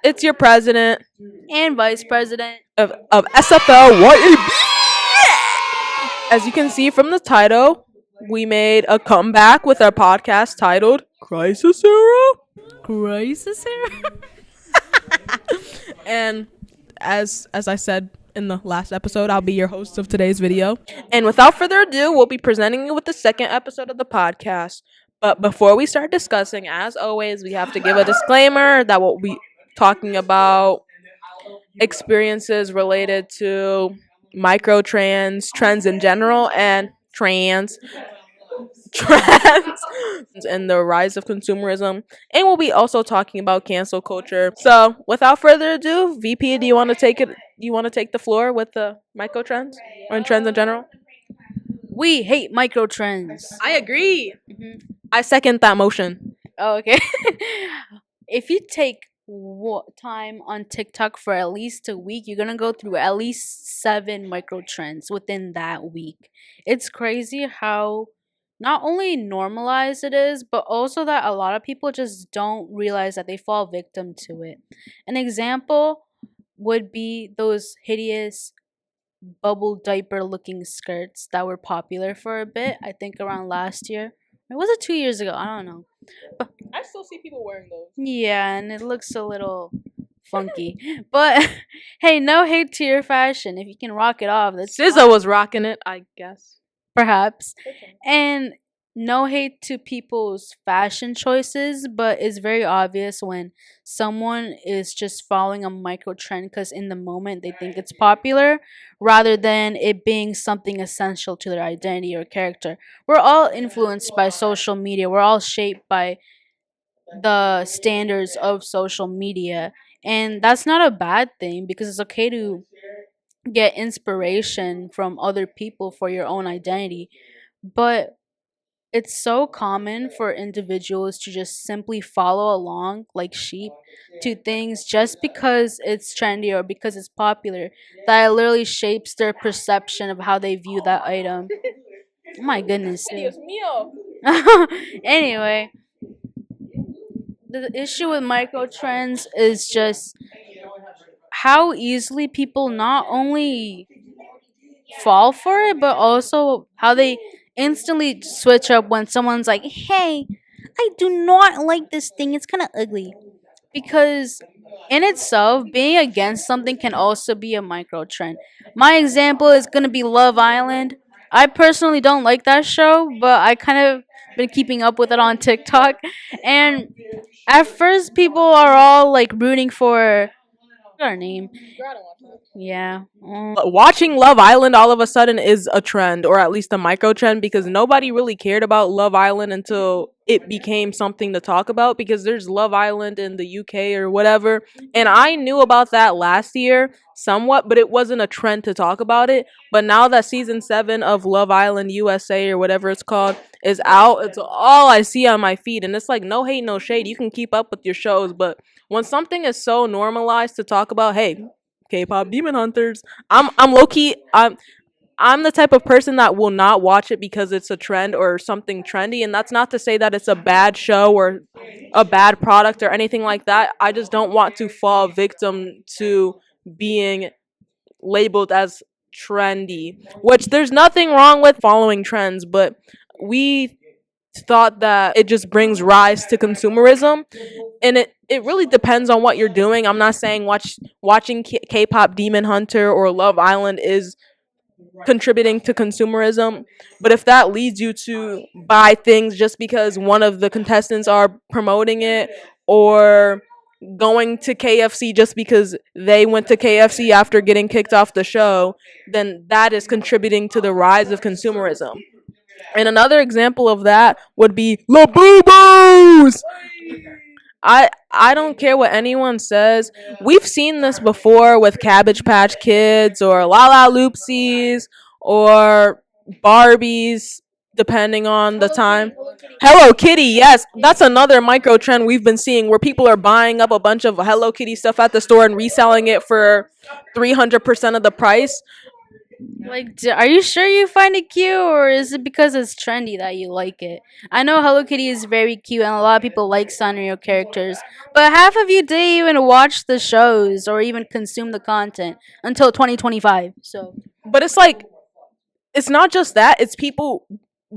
It's your president and vice president. of SFL As you can see from the title, we made a comeback with our podcast titled Crisis Era. Crisis era? And as I said in the last episode, I'll be your host of today's video. And without further ado, we'll be presenting you with the second episode of the podcast. But before we start discussing, as always, we have to give a disclaimer that we'll be talking about experiences related to microtrans, trends in general, and trans and the rise of consumerism. And we'll be also talking about cancel culture. So without further ado, VP, do you want to take it? You want to take the floor with the microtrends or in trends in general? We hate microtrends. I agree. Mhm. I second that motion. Oh, okay. If you take time on TikTok for at least a week, you're gonna go through at least 7 microtrends within that week. It's crazy how not only normalized it is, but also that a lot of people just don't realize that they fall victim to it. An example would be those hideous bubble diaper looking skirts that were popular for a bit, I think around last year. Or was it 2 years ago? I don't know. I still see people wearing those. Yeah, and it looks a little funky. But hey, no hate to your fashion. If you can rock it off, that's SZA was rocking it, I guess. perhaps. And no hate to people's fashion choices, but it's very obvious when someone is just following a micro trend because in the moment they think it's popular rather than it being something essential to their identity or character. We're all influenced by social media, we're all shaped by the standards of social media. And that's not a bad thing because it's okay to get inspiration from other people for your own identity. But it's so common for individuals to just simply follow along like sheep to things just because it's trendy or because it's popular that it literally shapes their perception of how they view that item. Oh my goodness. Dios mío. Anyway, the issue with micro trends is just how easily people not only fall for it, but also how they instantly switch up when someone's like, hey, I do not like this thing. It's kind of ugly. Because in itself, being against something can also be a micro trend. My example is going to be Love Island. I personally don't like that show, but I kind of been keeping up with it on TikTok. And at first, people are all like rooting for. What's her name? Yeah. Watching Love Island all of a sudden is a trend, or at least a micro trend, because nobody really cared about Love Island until it became something to talk about. Because there's Love Island in the UK or whatever, and I knew about that last year somewhat, but it wasn't a trend to talk about it. But now that season 7 of Love Island USA or whatever it's called is out, it's all I see on my feed, and it's like no hate, no shade. You can keep up with your shows, but when something is so normalized to talk about, hey, K-pop Demon Hunters. I'm low key. I'm the type of person that will not watch it because it's a trend or something trendy, and that's not to say that it's a bad show or a bad product or anything like that. I just don't want to fall victim to being labeled as trendy, which there's nothing wrong with following trends, but we thought that it just brings rise to consumerism, and it really depends on what you're doing. I'm not saying watching K-pop Demon Hunter or Love Island is contributing to consumerism, but if that leads you to buy things just because one of the contestants are promoting it, or going to KFC just because they went to KFC after getting kicked off the show, then that is contributing to the rise of consumerism. And another example of that would be Labubu's. I don't care what anyone says. We've seen this before with Cabbage Patch Kids or Lala Loopsies or Barbies, depending on the time. Hello Kitty, yes, that's another micro trend we've been seeing where people are buying up a bunch of Hello Kitty stuff at the store and reselling it for 300% of the price. Like, are you sure you find it cute, or is it because it's trendy that you like it? I know Hello Kitty is very cute, and a lot of people like Sanrio characters, but half of you didn't even watch the shows or even consume the content until 2025. So, But it's like it's not just that, it's people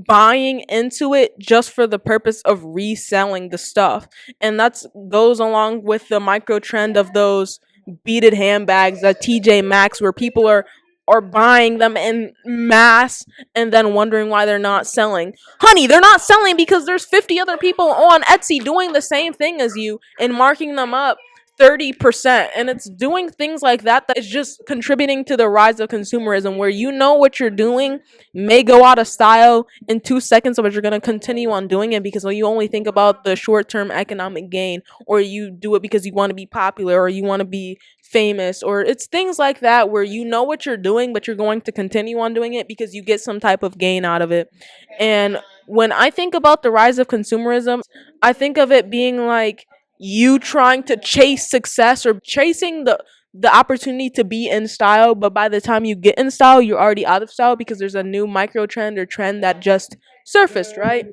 buying into it just for the purpose of reselling the stuff. And that's goes along with the micro trend of those beaded handbags at TJ Maxx where people are buying them in mass and then wondering why they're not selling. Honey, they're not selling because there's 50 other people on Etsy doing the same thing as you and marking them up 30%, and it's doing things like that is just contributing to the rise of consumerism where you know what you're doing may go out of style in 2 seconds, but you're going to continue on doing it because you only think about the short-term economic gain, or you do it because you want to be popular or you want to be famous, or it's things like that where you know what you're doing but you're going to continue on doing it because you get some type of gain out of it. And when I think about the rise of consumerism, I think of it being like you trying to chase success or chasing the opportunity to be in style, but by the time you get in style you're already out of style because there's a new micro trend or trend that just surfaced, right?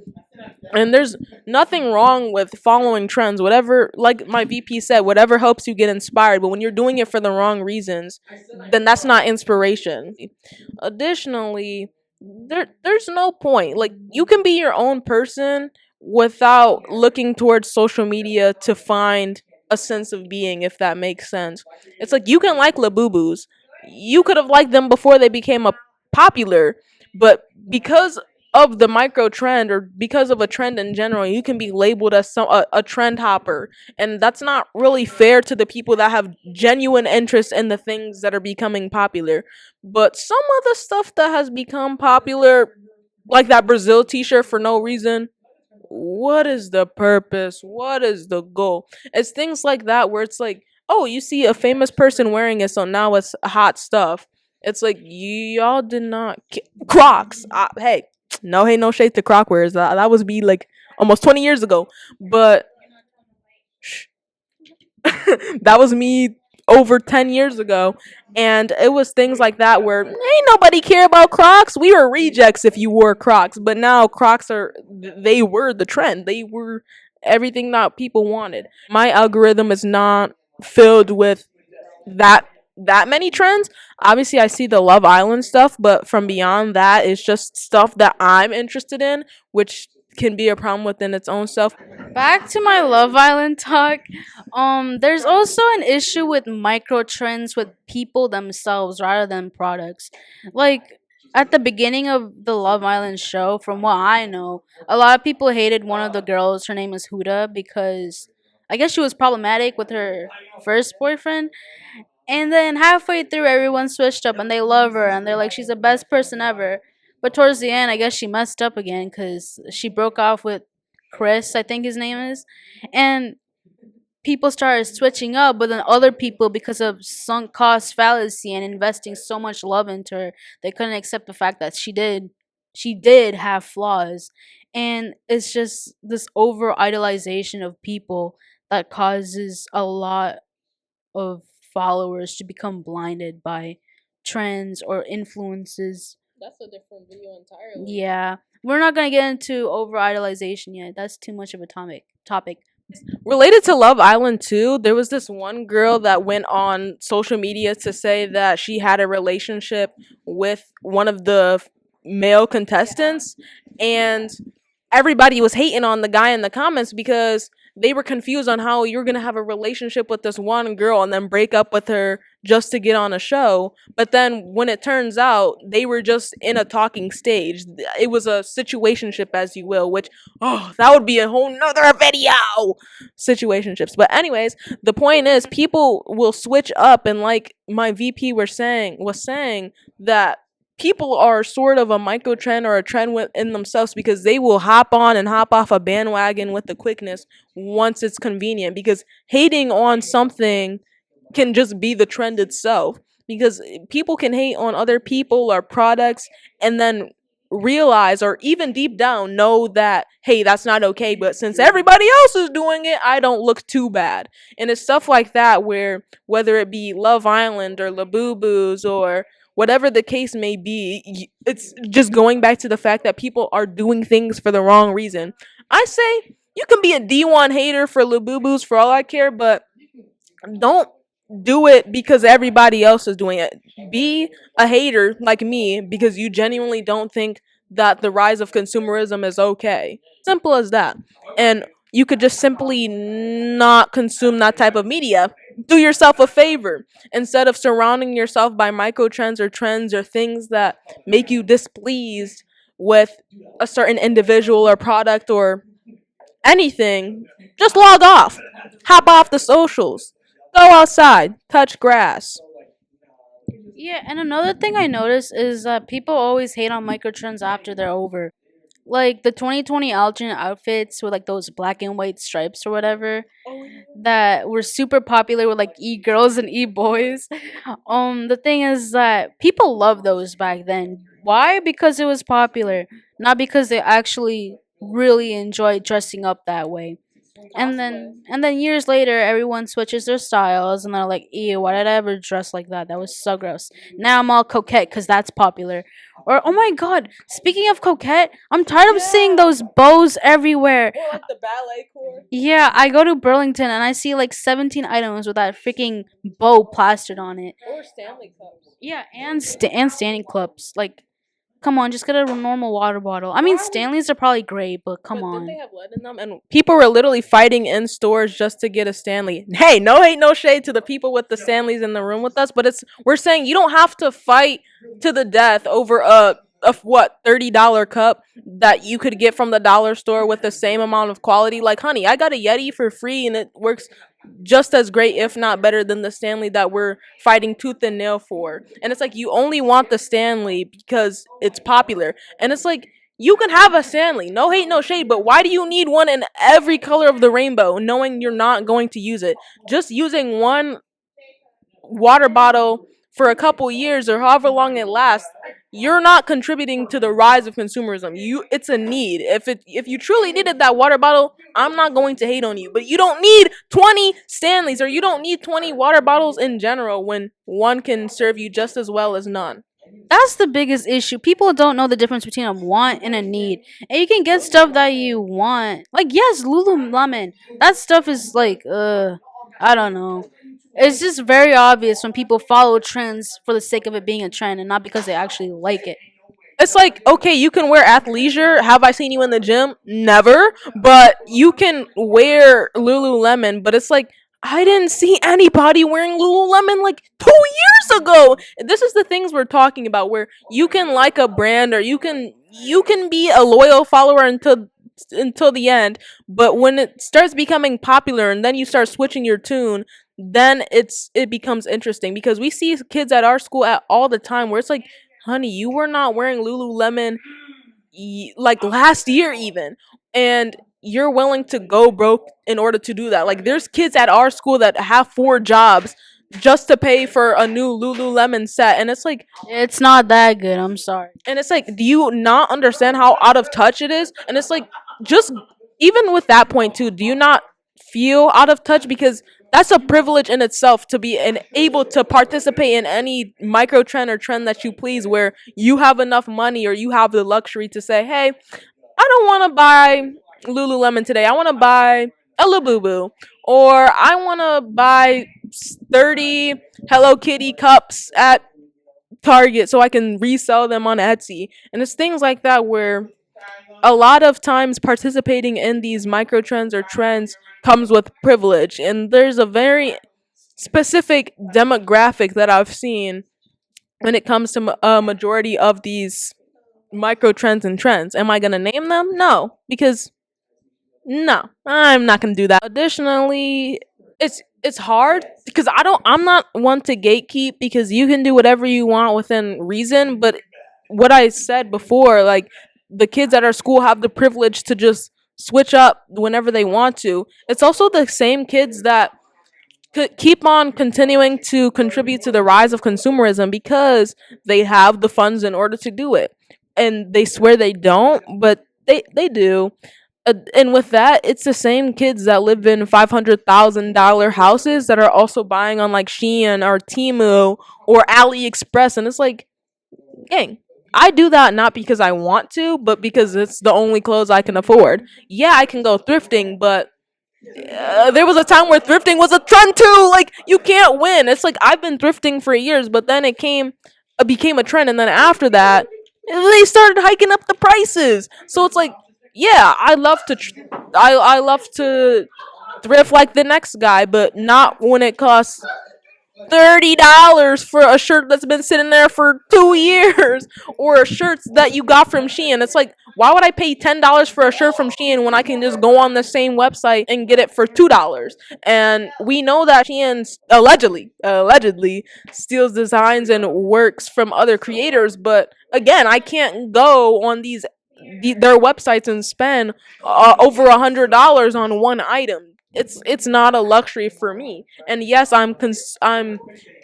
And there's nothing wrong with following trends, whatever, like my VP said, whatever helps you get inspired, but when you're doing it for the wrong reasons, then that's not inspiration. Additionally, there's no point. Like you can be your own person without looking towards social media to find a sense of being, if that makes sense. It's like you can like Labubus. You could have liked them before they became a popular, but because of the micro trend or because of a trend in general, you can be labeled as a trend hopper, and that's not really fair to the people that have genuine interest in the things that are becoming popular. But some of the stuff that has become popular, like that Brazil T-shirt for no reason, what is the purpose? What is the goal? It's things like that where it's like, oh, you see a famous person wearing it, so now it's hot stuff. It's like y'all did not Crocs. Hey, no hate, no shade to Croc wears. That was me like almost 20 years ago, but that was me over 10 years ago, and it was things like that where ain't nobody care about Crocs. We were rejects if you wore Crocs, but now Crocs they were the trend. They were everything that people wanted. My algorithm is not filled with that that many trends. Obviously I see the Love Island stuff, but from beyond that it's just stuff that I'm interested in, which can be a problem within its own self. back to my Love Island talk. There's also an issue with micro trends with people themselves rather than products. Like at the beginning of the Love Island show, from what I know, a lot of people hated one of the girls. Her name is Huda because I guess she was problematic with her first boyfriend. And then halfway through, everyone switched up and they love her and they're like, she's the best person ever. But towards the end, I guess she messed up again because she broke off with Chris, I think his name is. And people started switching up, but then other people, because of sunk cost fallacy and investing so much love into her, they couldn't accept the fact that she did have flaws. And it's just this over idolization of people that causes a lot of followers to become blinded by trends or influences. That's a different video entirely. Yeah, we're not gonna get into over idolization yet. That's too much of a topic. Related to Love Island too, there was this one girl that went on social media to say that she had a relationship with one of the male contestants, and everybody was hating on the guy in the comments because they were confused on how you're gonna have a relationship with this one girl and then break up with her just to get on a show. But then when it turns out they were just in a talking stage, it was a situationship, as you will, which that would be a whole nother video. Situationships. But anyways, the point is people will switch up, and like my VP was saying that people are sort of a micro trend or a trend within themselves because they will hop on and hop off a bandwagon with the quickness once it's convenient, because hating on something can just be the trend itself, because people can hate on other people or products and then realize or even deep down know that, hey, that's not okay, but since everybody else is doing it, I don't look too bad. And it's stuff like that where whether it be Love Island or Labubus or whatever the case may be, it's just going back to the fact that people are doing things for the wrong reason. I say you can be a D1 hater for Labubus for all I care, but don't do it because everybody else is doing it. Be a hater like me because you genuinely don't think that the rise of consumerism is okay. Simple as that. And you could just simply not consume that type of media. Do yourself a favor instead of surrounding yourself by micro trends or things that make you displeased with a certain individual or product or anything. Just log off. Hop off the socials. Go outside. Touch grass. Yeah, and another thing I noticed is that people always hate on microtrends after they're over. Like the 2020 alternate outfits with like those black and white stripes or whatever that were super popular with like e-girls and e-boys. The thing is that people loved those back then. Why? Because it was popular, not because they actually really enjoyed dressing up that way. And then years later everyone switches their styles and they're like, ew, why did I ever dress like that? That was so gross. Now I'm all coquette because that's popular. Or oh my god, speaking of coquette, I'm tired of seeing those bows everywhere. Or like the ballet core. Yeah, I go to Burlington and I see like 17 items with that freaking bow plastered on it. Or Stanley cups. Yeah, and standing clips. Like, come on, just get a normal water bottle. I mean, Stanleys are probably great, but come But did on. they have lead in them? And people were literally fighting in stores just to get a Stanley. Hey, no hate, no shade to the people with the Stanleys in the room with us, but we're saying you don't have to fight to the death over a what $30 cup that you could get from the dollar store with the same amount of quality. Like, honey, I got a Yeti for free and it works just as great, if not better, than the Stanley that we're fighting tooth and nail for. And it's like you only want the Stanley because it's popular. And it's like you can have a Stanley, no hate, no shade, but why do you need one in every color of the rainbow, knowing you're not going to use it? Just using one water bottle for a couple years or however long it lasts, you're not contributing to the rise of consumerism. It's a need. If you truly needed that water bottle, I'm not going to hate on you. But you don't need 20 Stanleys or you don't need 20 water bottles in general when one can serve you just as well as none. That's the biggest issue. People don't know the difference between a want and a need. And you can get stuff that you want. Like, yes, Lululemon. That stuff is like, I don't know. It's just very obvious when people follow trends for the sake of it being a trend and not because they actually like it. It's like, okay, you can wear athleisure. Have I seen you in the gym? Never. But you can wear Lululemon. But it's like, I didn't see anybody wearing Lululemon like 2 years ago. This is the things we're talking about, where you can like a brand or you can be a loyal follower until the end. But when it starts becoming popular and then you start switching your tune, then it becomes interesting because we see kids at our school at all the time where it's like, honey, you were not wearing Lululemon like last year even, and you're willing to go broke in order to do that. Like there's kids at our school that have 4 jobs just to pay for a new Lululemon set, and it's like, It's not that good. I'm sorry. do you not understand how out of touch it is? And it's like, just even with that point too, do you not feel out of touch? Because that's a privilege in itself to be able to participate in any micro trend or trend that you please, where you have enough money or you have the luxury to say, hey, I don't want to buy Lululemon today. I want to buy a Labubu, or I want to buy 30 Hello Kitty cups at Target so I can resell them on Etsy. And it's things like that where a lot of times participating in these micro trends or trends comes with privilege. And there's a very specific demographic that I've seen when it comes to a majority of these micro trends and trends. Am I going to name them? No, because no, I'm not going to do that. Additionally, it's hard because I'm not one to gatekeep, because you can do whatever you want within reason. But what I said before, like, the kids at our school have the privilege to just switch up whenever they want to. It's also the same kids that could keep on continuing to contribute to the rise of consumerism because they have the funds in order to do it. And they swear they don't, but they do. And with that, it's the same kids that live in $500,000 houses that are also buying on like Shein or Temu or AliExpress, and it's like, gang, I do that not because I want to, but because it's the only clothes I can afford. Yeah, I can go thrifting, but there was a time where thrifting was a trend too. Like, you can't win. It's like I've been thrifting for years, but then became a trend, and then after that, they started hiking up the prices. So it's like, yeah, I love to thrift like the next guy, but not when it costs $30 for a shirt that's been sitting there for 2 years, or shirts that you got from Shein. It's like, why would I pay $10 for a shirt from Shein when I can just go on the same website and get it for $2? And we know that Shein allegedly steals designs and works from other creators, but again, I can't go on their websites and spend over $100 on one item. It's not a luxury for me. And yes, I'm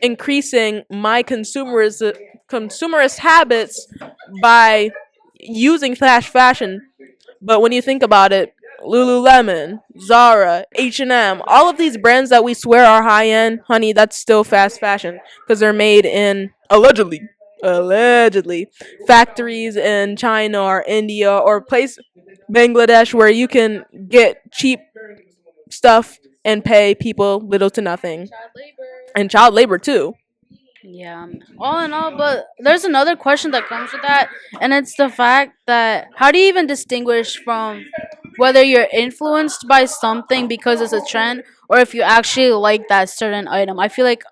increasing my consumerist habits by using fast fashion. But when you think about it, Lululemon, Zara, H&M, all of these brands that we swear are high end, honey, that's still fast fashion because they're made in allegedly factories in China or India or place Bangladesh, where you can get cheap stuff and pay people little to nothing, and child labor too. Yeah, all in all, but there's another question that comes with that, and it's the fact that how do you even distinguish from whether you're influenced by something because it's a trend or if you actually like that certain item? I feel like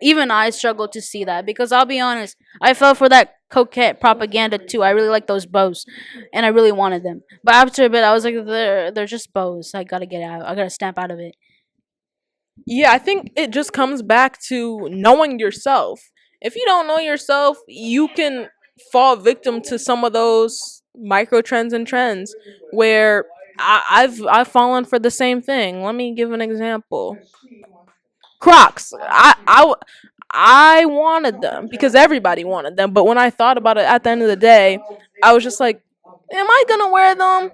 even I struggle to see that because I'll be honest, I fell for that coquette propaganda too. I really like those bows, and I really wanted them, but after a bit, I was like, they're just bows. I gotta get out. I gotta stamp out of it. Yeah, I think it just comes back to knowing yourself. If you don't know yourself, you can fall victim to some of those micro trends and trends where I've fallen for the same thing. Let me give an example. Crocs. I wanted them because everybody wanted them, but when I thought about it at the end of the day, I was just like, am I gonna wear them?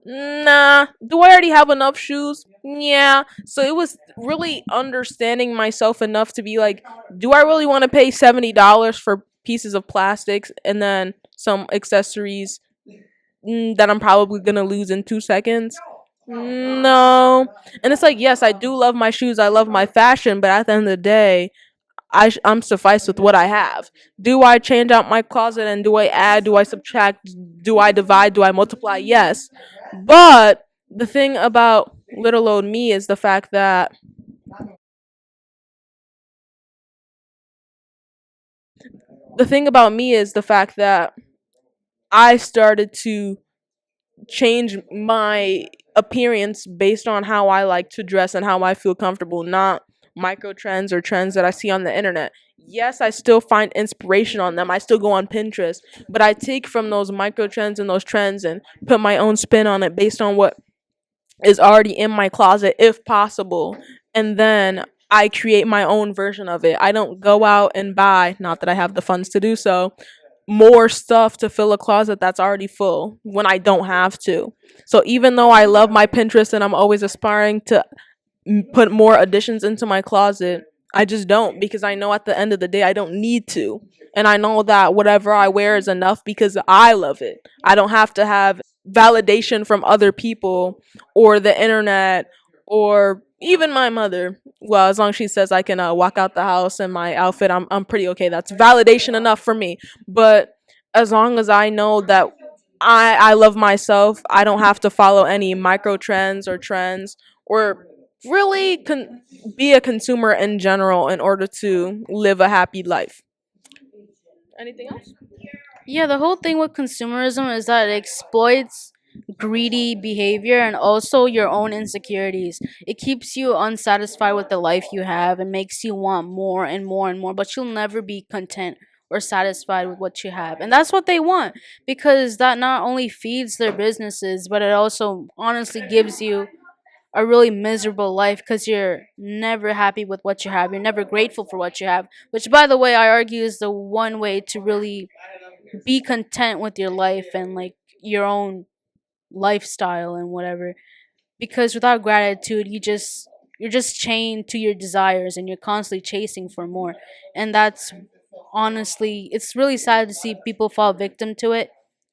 Nah. Do I already have enough shoes? Yeah. So it was really understanding myself enough to be like, do I really want to pay $70 for pieces of plastics and then some accessories that I'm probably gonna lose in 2 seconds? No. And it's like, yes, I do love my shoes. I love my fashion, but at the end of the day, I'm sufficed with what I have. Do I change out my closet and do I add? Do I subtract? Do I divide? Do I multiply? Yes. But the thing about little old me is the fact that I started to change my appearance based on how I like to dress and how I feel comfortable, not micro trends or trends that I see on the internet. Yes, I still find inspiration on them. I still go on Pinterest, but I take from those micro trends and those trends and put my own spin on it based on what is already in my closet if possible. And then I create my own version of it. I don't go out and buy, not that I have the funds to do so, more stuff to fill a closet that's already full when I don't have to. So even though I love my Pinterest and I'm always aspiring to put more additions into my closet, I just don't, because I know at the end of the day I don't need to. And I know that whatever I wear is enough because I love it. I don't have to have validation from other people or the internet or even my mother. Well, as long as she says I can walk out the house in my outfit, I'm pretty okay. That's validation enough for me. But as long as I know that I love myself, I don't have to follow any micro trends or trends or really be a consumer in general in order to live a happy life. Anything else? Yeah, the whole thing with consumerism is that it exploits greedy behavior and also your own insecurities. It keeps you unsatisfied with the life you have and makes you want more and more and more, but you'll never be content or satisfied with what you have. And that's what they want because that not only feeds their businesses, but it also honestly gives you a really miserable life because you're never happy with what you have. You're never grateful for what you have, which, by the way, I argue is the one way to really be content with your life and like your own lifestyle and whatever. Because without gratitude, you're just chained to your desires and you're constantly chasing for more. And that's honestly, it's really sad to see people fall victim to it.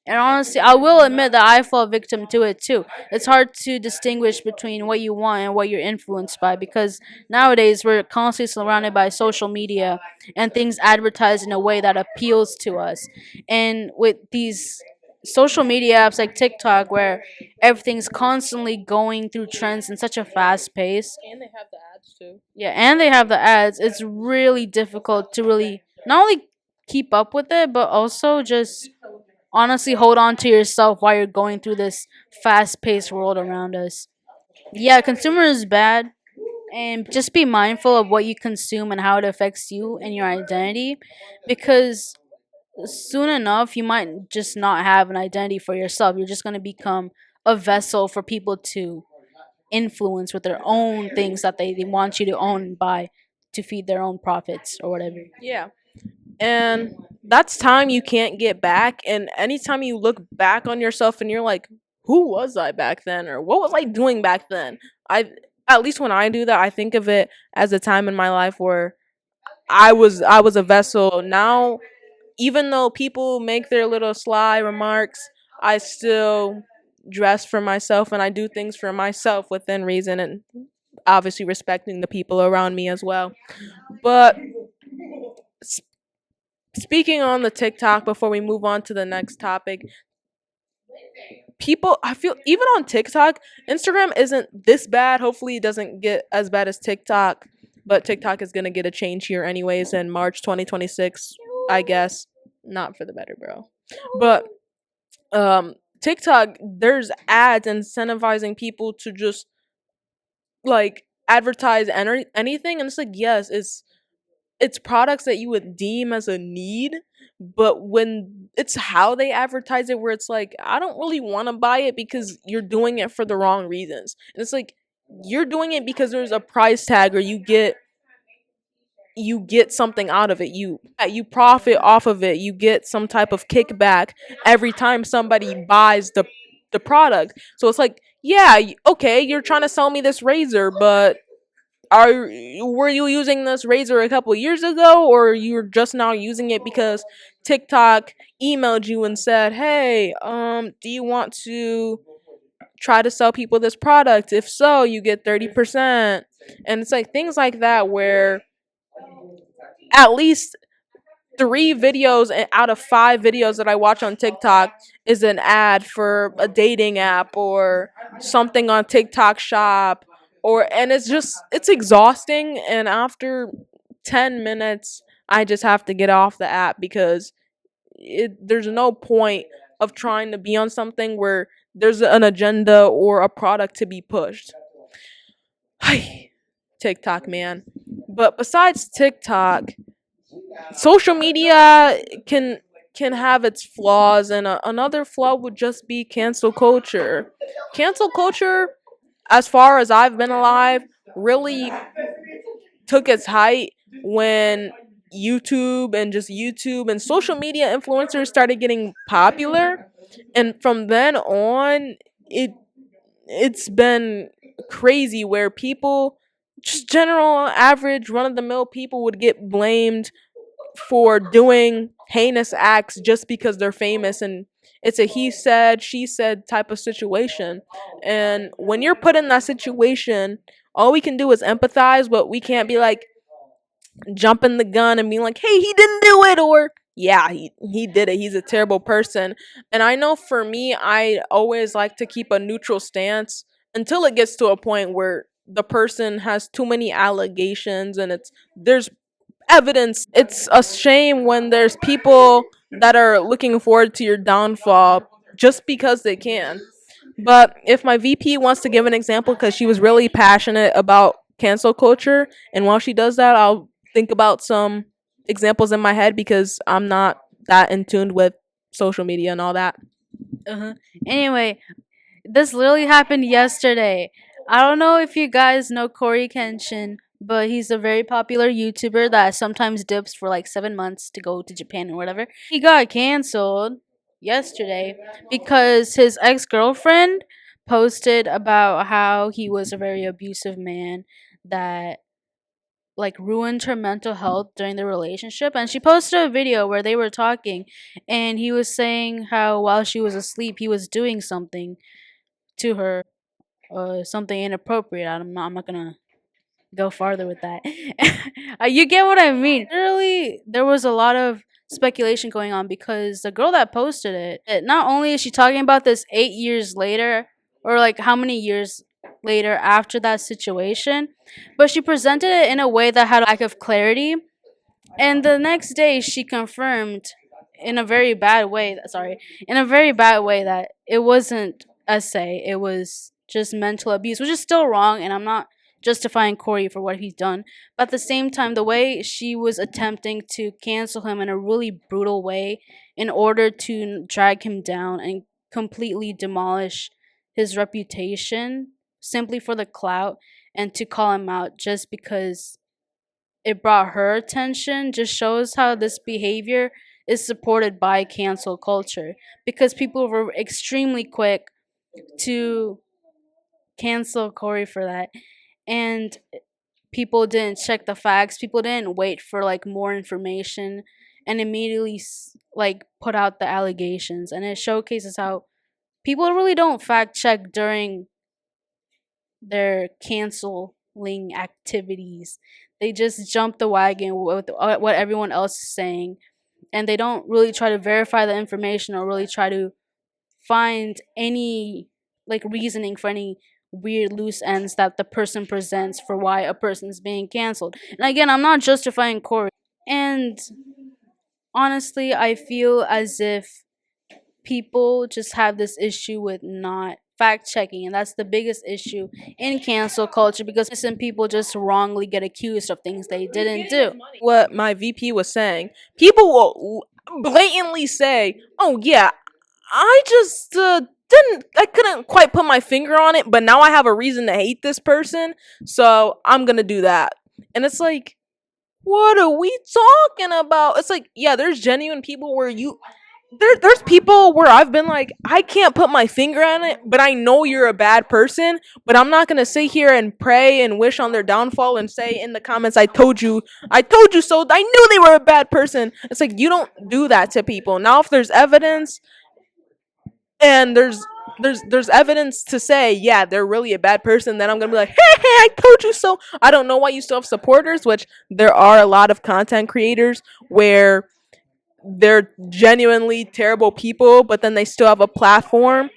And honestly, I will admit that I fall victim to it too. It's hard to distinguish between what you want and what you're influenced by, because nowadays we're constantly surrounded by social media and things advertised in a way that appeals to us. And with these social media apps like TikTok, where everything's constantly going through trends in such a fast pace, And they have the ads too. yeah, and they have the ads, it's really difficult to really not only keep up with it, but also just honestly hold on to yourself while you're going through this fast-paced world around us. Yeah, consumer is bad, and just be mindful of what you consume and how it affects you and your identity, because soon enough you might just not have an identity for yourself. You're just going to become a vessel for people to influence with their own things that they want you to own and buy to feed their own profits or whatever. Yeah. And that's time you can't get back. And anytime you look back on yourself and you're like, who was I back then? Or what was I doing back then? I At least when I do that, I think of it as a time in my life where I was a vessel. Now, even though people make their little sly remarks, I still dress for myself and I do things for myself within reason, and obviously respecting the people around me as well. But speaking on the TikTok before we move on to the next topic, people, I feel even on TikTok, Instagram isn't this bad. Hopefully it doesn't get as bad as TikTok, but TikTok is going to get a change here anyways in March 2026, I guess. Not for the better, bro. But TikTok, there's ads incentivizing people to just like advertise anything, and it's like, yes, it's products that you would deem as a need, but when it's how they advertise it, where it's like, I don't really want to buy it because you're doing it for the wrong reasons. And it's like, you're doing it because there's a price tag, or you get something out of it. You profit off of it. You get some type of kickback every time somebody buys the product. So it's like, yeah, okay, you're trying to sell me this razor, but are were you using this razor a couple years ago, or you're just now using it because TikTok emailed you and said, "Hey, do you want to try to sell people this product? If so, you get 30%." And it's like things like that where at least 3 videos out of 5 videos that I watch on TikTok is an ad for a dating app or something on TikTok Shop, and it's exhausting, and after 10 minutes I just have to get off the app because there's no point of trying to be on something where there's an agenda or a product to be pushed. TikTok, man. But besides TikTok, social media can have its flaws, and another flaw would just be cancel culture. Cancel culture, as far as I've been alive, really took its height when YouTube and social media influencers started getting popular, and from then on it's been crazy where people, just general average run of the mill people, would get blamed for doing heinous acts just because they're famous, and it's a he said she said type of situation. And when you're put in that situation, all we can do is empathize, but we can't be like jumping the gun and being like, hey, he didn't do it, or yeah, he did it, he's a terrible person. And I know for me, I always like to keep a neutral stance until it gets to a point where the person has too many allegations and there's evidence. It's a shame when there's people that are looking forward to your downfall just because they can. But if my VP wants to give an example because she was really passionate about cancel culture, and while she does that, I'll think about some examples in my head because I'm not that in tune with social media and all that. Uh-huh. Anyway, this literally happened yesterday. I don't know if you guys know Corey Kenshin, but he's a very popular YouTuber that sometimes dips for like 7 months to go to Japan or whatever. He got canceled. yesterday because his ex girlfriend posted about how he was a very abusive man that like ruined her mental health during the relationship, and she posted a video where they were talking and he was saying how while she was asleep he was doing something to her, something inappropriate. I'm not gonna go farther with that. You get what I mean. Literally, there was a lot of speculation going on because the girl that posted not only is she talking about this 8 years later, or like how many years later after that situation, but she presented it in a way that had a lack of clarity. And the next day, she confirmed in a very bad way. Sorry, in a very bad way that it wasn't essay. It was just mental abuse, which is still wrong. And I'm not justifying Corey for what he's done. But at the same time, the way she was attempting to cancel him in a really brutal way in order to drag him down and completely demolish his reputation simply for the clout and to call him out just because it brought her attention just shows how this behavior is supported by cancel culture because people were extremely quick to cancel Corey for that, and people didn't check the facts. People didn't wait for like more information and immediately like put out the allegations, and it showcases how people really don't fact check during their canceling activities. They just jump the wagon with what everyone else is saying, and they don't really try to verify the information or really try to find any like reasoning for any weird loose ends that the person presents for why a person's being canceled. And again, I'm not justifying Corey. And honestly, I feel as if people just have this issue with not fact checking, and that's the biggest issue in cancel culture because some people just wrongly get accused of things they didn't do. What my VP was saying, people will blatantly say, "Oh yeah, I just I couldn't quite put my finger on it, but now I have a reason to hate this person, so I'm gonna do that." And it's like, what are we talking about? It's like, yeah, there's genuine people where there's people where I've been like, I can't put my finger on it, but I know you're a bad person, but I'm not gonna sit here and pray and wish on their downfall and say in the comments, I told you so. I knew they were a bad person. It's like you don't do that to people. Now if there's evidence and there's evidence to say, yeah, they're really a bad person, then I'm gonna be like, hey, I told you so. I don't know why you still have supporters, which there are a lot of content creators where they're genuinely terrible people, but then they still have a platform,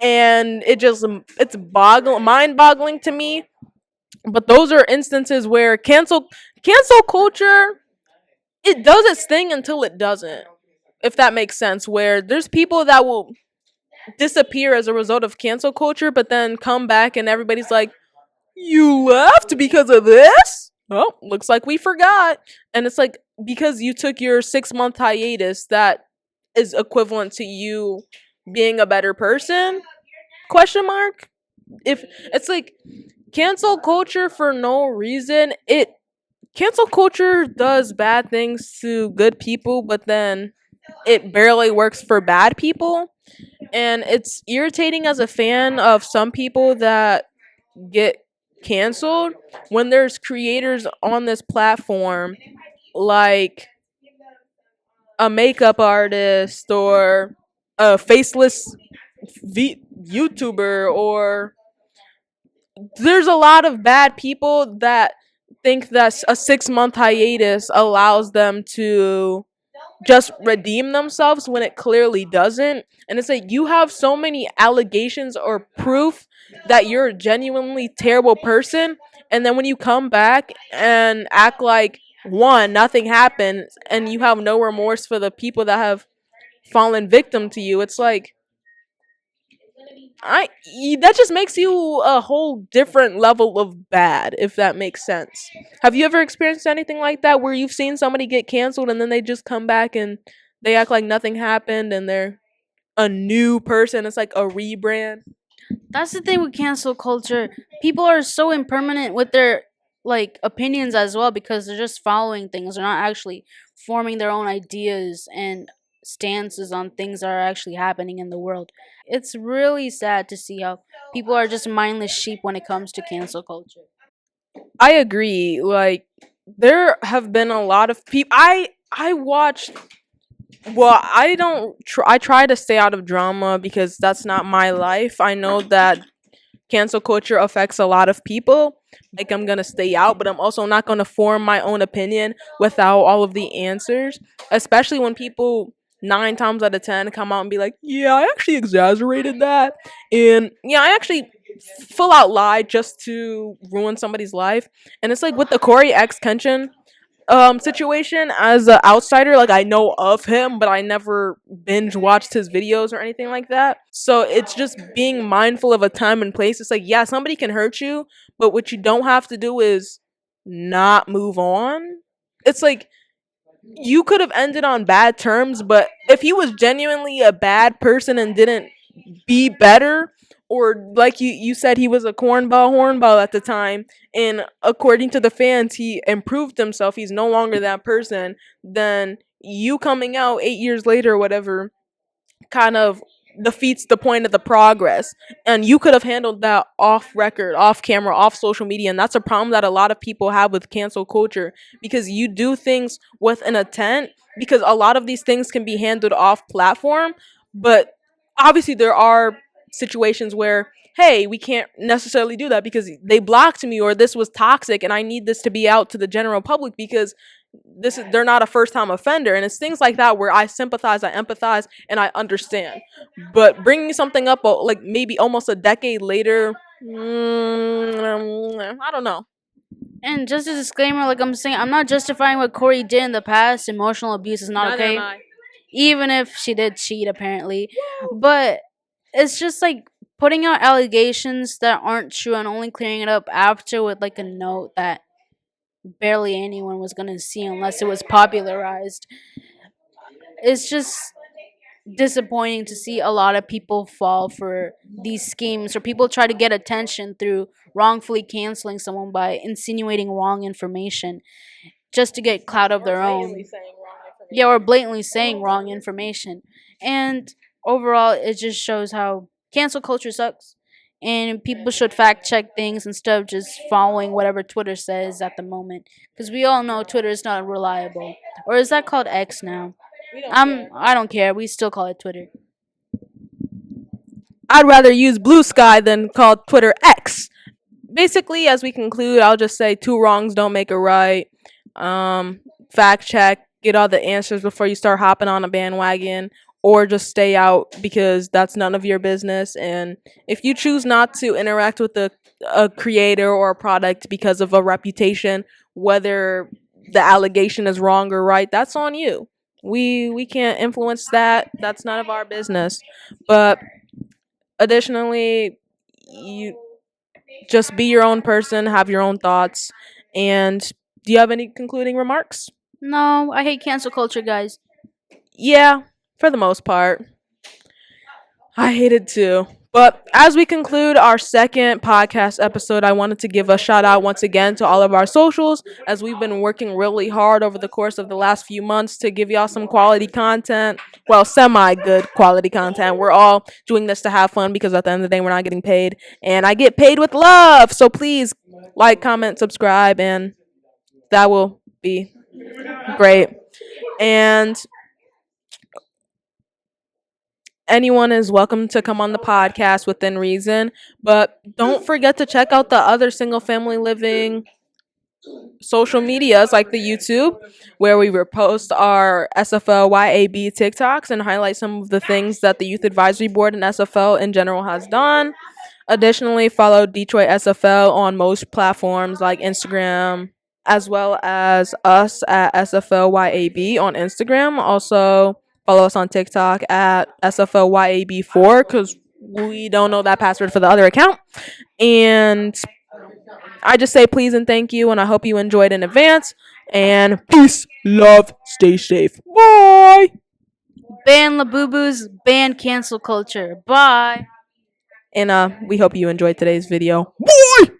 and it's mind boggling to me. But those are instances where cancel culture, it does its thing until it doesn't. If that makes sense, where there's people that will disappear as a result of cancel culture, but then come back and everybody's like, you left because of this? Oh, looks like we forgot. And it's like, because you took your 6 month hiatus, that is equivalent to you being a better person? Question mark? If it's like cancel culture for no reason, it cancel culture does bad things to good people, but then it barely works for bad people. And it's irritating as a fan of some people that get canceled when there's creators on this platform like a makeup artist or a faceless YouTuber, or there's a lot of bad people that think that a 6 month hiatus allows them to just redeem themselves when it clearly doesn't. And it's like you have so many allegations or proof that you're a genuinely terrible person, and then when you come back and act like one, nothing happened, and you have no remorse for the people that have fallen victim to you, it's like I that just makes you a whole different level of bad, if that makes sense. Have you ever experienced anything like that where you've seen somebody get canceled and then they just come back and they act like nothing happened and they're a new person? It's like a rebrand. That's the thing with cancel culture. People are so impermanent with their like opinions as well because they're just following things. They're not actually forming their own ideas and stances on things that are actually happening in the world. It's really sad to see how people are just mindless sheep when it comes to cancel culture. I agree. Like there have been a lot of people. I watched. Well, I don't. I try to stay out of drama because that's not my life. I know that cancel culture affects a lot of people. Like I'm gonna stay out, but I'm also not gonna form my own opinion without all of the answers. Especially when people 9 times out of 10 come out and be like, "Yeah, I actually exaggerated that," and yeah, I actually full out lied just to ruin somebody's life. And it's like with the Corey X Kenshin situation, as an outsider, like I know of him but I never binge watched his videos or anything like that, so it's just being mindful of a time and place. It's like, yeah, somebody can hurt you, but what you don't have to do is not move on. It's like you could have ended on bad terms, but if he was genuinely a bad person and didn't be better, or like you said, he was a hornball at the time, and according to the fans he improved himself, he's no longer that person, then you coming out 8 years later or whatever kind of defeats the point of the progress. And you could have handled that off record, off camera, off social media. And that's a problem that a lot of people have with cancel culture, because you do things with an intent, because a lot of these things can be handled off platform. But obviously there are situations where, hey, we can't necessarily do that because they blocked me, or this was toxic and I need this to be out to the general public because they're not a first time offender. And it's things like that where I sympathize, I empathize, and I understand. But bringing something up like maybe almost a decade later, I don't know. And just a disclaimer, like I'm saying, I'm not justifying what Corey did in the past. Emotional abuse is not Neither okay, am I. even if she did cheat, apparently. But it's just like putting out allegations that aren't true and only clearing it up after with like a note that barely anyone was gonna see unless it was popularized. It's just disappointing to see a lot of people fall for these schemes, or people try to get attention through wrongfully canceling someone by insinuating wrong information just to get clout of their own. Yeah, or blatantly saying wrong information. And overall, it just shows how cancel culture sucks. And people should fact check things instead of just following whatever Twitter says at the moment. Because we all know Twitter is not reliable. Or is that called X now? I don't care. We still call it Twitter. I'd rather use Blue Sky than call Twitter X. Basically, as we conclude, I'll just say 2 wrongs don't make a right. Fact check, get all the answers before you start hopping on a bandwagon, or just stay out because that's none of your business. And if you choose not to interact with a creator or a product because of a reputation, whether the allegation is wrong or right, that's on you. We can't influence that. That's none of our business. But additionally, you just be your own person, have your own thoughts. And do you have any concluding remarks? No, I hate cancel culture, guys. Yeah, for the most part. I hate it too. But as we conclude our second podcast episode, I wanted to give a shout out once again to all of our socials, as we've been working really hard over the course of the last few months to give y'all some quality content. Well, semi good quality content. We're all doing this to have fun because at the end of the day, we're not getting paid. And I get paid with love. So please like, comment, subscribe, and that will be great. And anyone is welcome to come on the podcast within reason, but don't forget to check out the other single family living social medias like the YouTube, where we repost our SFL YAB TikToks and highlight some of the things that the Youth Advisory Board and SFL in general has done. Additionally, follow Detroit SFL on most platforms like Instagram, as well as us at SFL YAB on Instagram. Also, follow us on TikTok at SFLYAB4 because we don't know that password for the other account. And I just say please and thank you, and I hope you enjoyed in advance. And peace, love, stay safe. Bye. Ban Labubu's, ban cancel culture. Bye. And we hope you enjoyed today's video. Bye.